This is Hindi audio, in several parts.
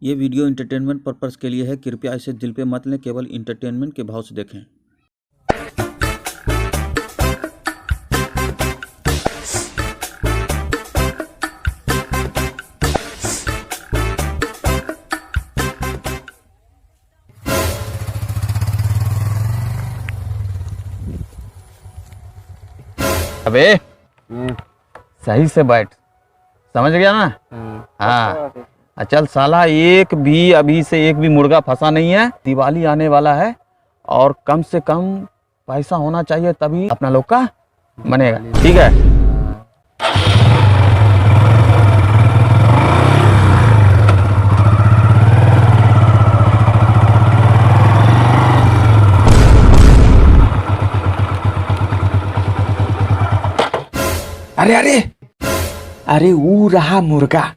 ये वीडियो एंटरटेनमेंट पर्पस के लिए है। कृपया इसे दिल पे मत लें, केवल एंटरटेनमेंट के भाव से देखें। अबे सही से बैठ, समझ गया ना? हाँ चल साला, एक भी अभी से एक भी मुर्गा फंसा नहीं है। दिवाली आने वाला है और कम से कम पैसा होना चाहिए, तभी अपना लोग का बनेगा। ठीक है? अरे अरे अरे वो रहा मुर्गा।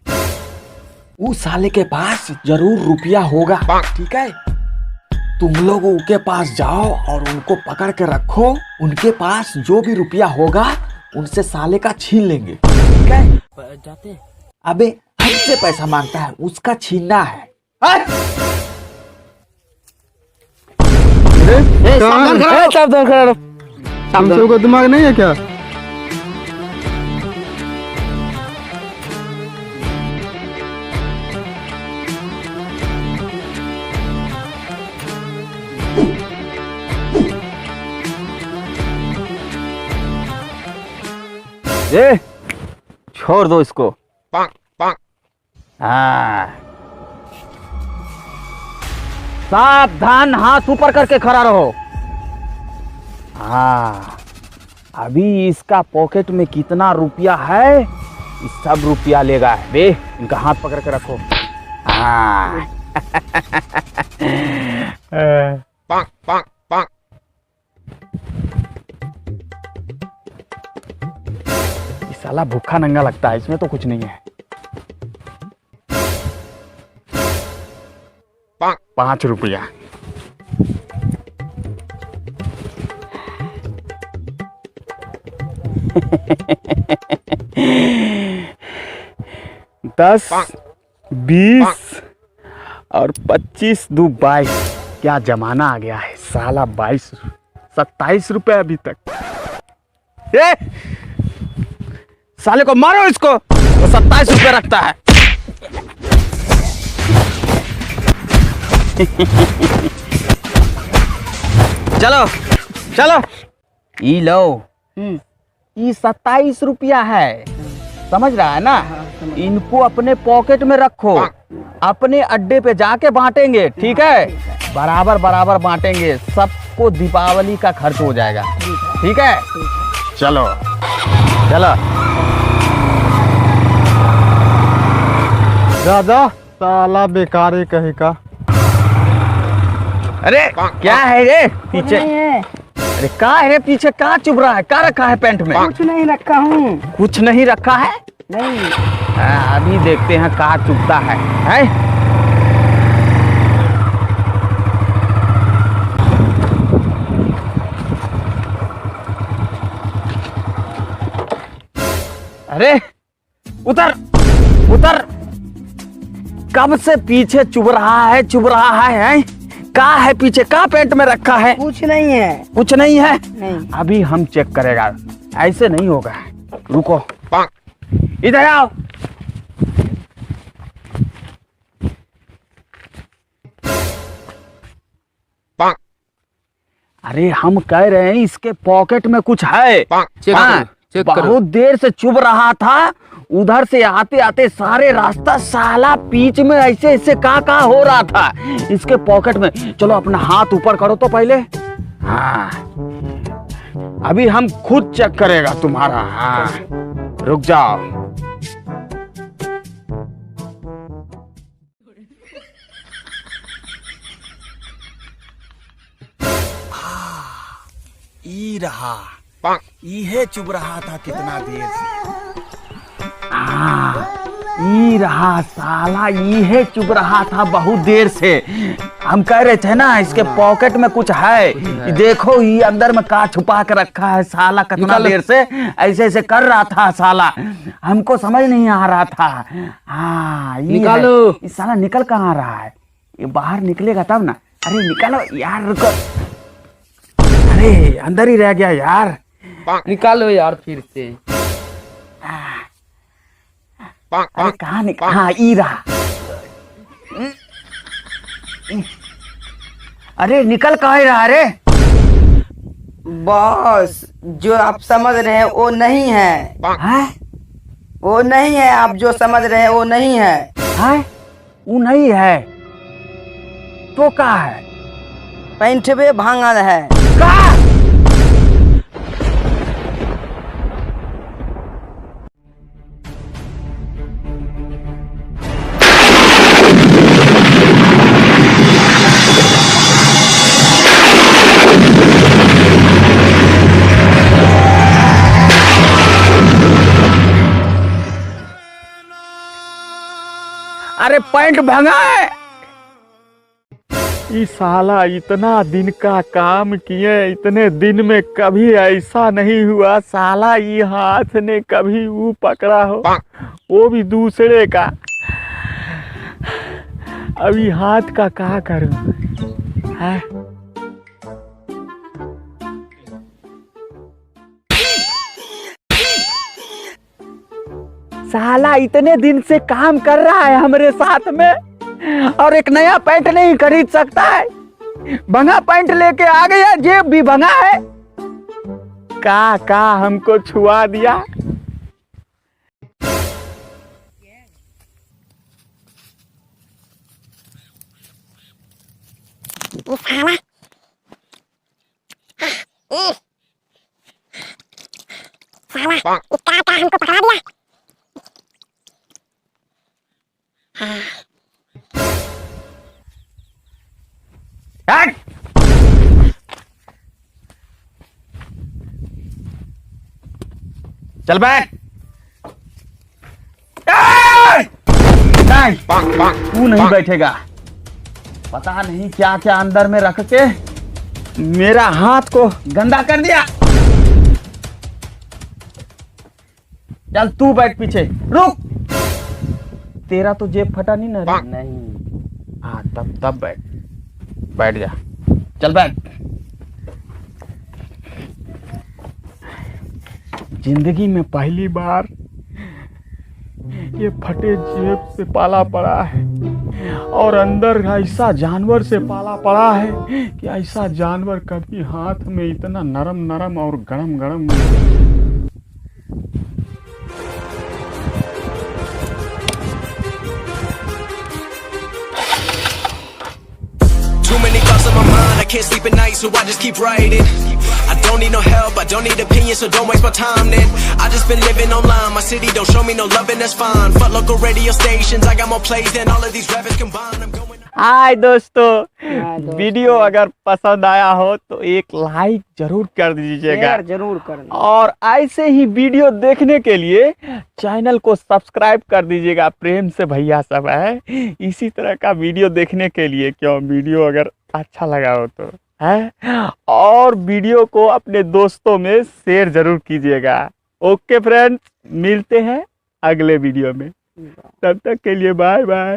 वो साले के पास जरूर रुपया होगा, ठीक है? तुम लोग उनके पास जाओ और उनको पकड़ के रखो। उनके पास जो भी रुपया होगा उनसे साले का छीन लेंगे, ठीक है? जाते अबे हमसे पैसा मांगता है, उसका छीनना है। सावधान खड़ा। तुमसे को दिमाग नहीं है क्या? ये छोड़ दो इसको। हाँ, सावधान, हाथ ऊपर करके खड़ा रहो। हाँ, अभी इसका पॉकेट में कितना रुपया है, इस सब रुपया लेगा। बे इनका हाथ पकड़ के रखो। हाँ साला भूखा नंगा लगता है, इसमें तो कुछ नहीं है। 5 रुपया। दस, 20 और 25 दो 22। क्या जमाना आ गया है साला। 22, 27 रुपए अभी तक। साले को मारो, इसको वो 27 रुपए रखता है। चलो चलो, ई लो, ये 27 रुपया है, समझ रहा है ना? इनको अपने पॉकेट में रखो, अपने अड्डे पे जाके बांटेंगे, ठीक है? बराबर बराबर बांटेंगे, सबको दीपावली का खर्च हो जाएगा, ठीक है? चलो चलो। जा साला बेकार ही कहे का। अरे क्या है रे पीछे? अरे क्या है पीछे? क्या चुभ रहा है? क्या रखा है पैंट में? कुछ नहीं रखा हूँ। कुछ नहीं रखा है? नहीं। अभी देखते हैं क्या चुभता है, हैं? अरे उतर उतर, कब से पीछे चुभ रहा है, चुभ रहा है? क्या है पीछे? क्या पैंट में रखा है? कुछ नहीं है। कुछ नहीं है? नहीं। अभी हम चेक करेगा, ऐसे नहीं होगा। रुको, इधर आओ। अरे हम कह रहे हैं इसके पॉकेट में कुछ है। चेक करो। बहुत देर से चुभ रहा था, उधर से आते आते सारे रास्ता साला बीच में ऐसे ऐसे का हो रहा था इसके पॉकेट में। चलो अपना हाथ ऊपर करो तो पहले। हाँ, अभी हम खुद चेक करेगा तुम्हारा। हाँ, रुक जाओ। ई रहा, ये चुभ रहा था कितना देर से। ई रहा साला, ये चुभ रहा था बहुत देर से। हम कह रहे थे ना इसके पॉकेट में कुछ है। ये देखो ये अंदर में का छुपा के रखा है साला, कितना देर से ऐसे ऐसे कर रहा था साला, हमको समझ नहीं आ रहा था। हाँ ये निकालो। ये साला निकल कहाँ रहा है, ये बाहर निकलेगा तब ना। अरे निकालो यार, रुको। अरे अंदर ही रह गया यार। निकालो यार फिर से। अरे कहाँ निकल, हाँ ई रहा। अरे निकल कहाँ रहा रे? बॉस जो आप समझ रहे हैं वो नहीं है, हैं? वो नहीं है, आप जो समझ रहे हैं वो नहीं है। हैं? वो नहीं है तो क्या है? पैंठवे भांगल है। का? अरे पैंट भंगा है। ये साला इतना दिन का काम किए, इतने दिन में कभी ऐसा नहीं हुआ साला ये हाथ ने कभी वो पकड़ा हो, वो भी दूसरे का। अभी हाथ का क्या करूं है? साला इतने दिन से काम कर रहा है हमरे साथ में और एक नया पैंट नहीं खरीद सकता है। भंगा पैंट लेके आ गया, जेब भी भंगा है। का हमको छुआ दिया। हट! चल बैठ। नहीं, तू नहीं बैठेगा। पता नहीं क्या क्या अंदर में रख के मेरा हाथ को गंदा कर दिया। चल तू बैठ पीछे, रुक। तेरा तो जेब फटा नहीं ना? नहीं। हाँ तब बैठ, बैठ जा। चल बैठ। जिंदगी में पहली बार ये फटे जेब से पाला पड़ा है और अंदर ऐसा जानवर से पाला पड़ा है कि ऐसा जानवर कभी हाथ में इतना नरम नरम और गरम गरम। Too many thoughts on my mind, I can't sleep at night, so I just keep writing. I don't need no help, I don't need opinions, so don't waste my time then. I just been living online, my city don't show me no love and that's fine. Fuck local radio stations, I got more plays than all of these rappers combined. I'm going हाय दोस्तों, दोस्तों। वीडियो अगर पसंद आया हो तो एक लाइक जरूर कर दीजिएगा शेयर जरूर करना। और ऐसे ही वीडियो देखने के लिए चैनल को सब्सक्राइब कर दीजिएगा। प्रेम से भैया सब है इसी तरह का वीडियो देखने के लिए, क्यों वीडियो अगर अच्छा लगा हो तो है, और वीडियो को अपने दोस्तों में शेयर जरूर कीजिएगा। ओके फ्रेंड्स, मिलते हैं अगले वीडियो में, तब तक के लिए बाय बाय।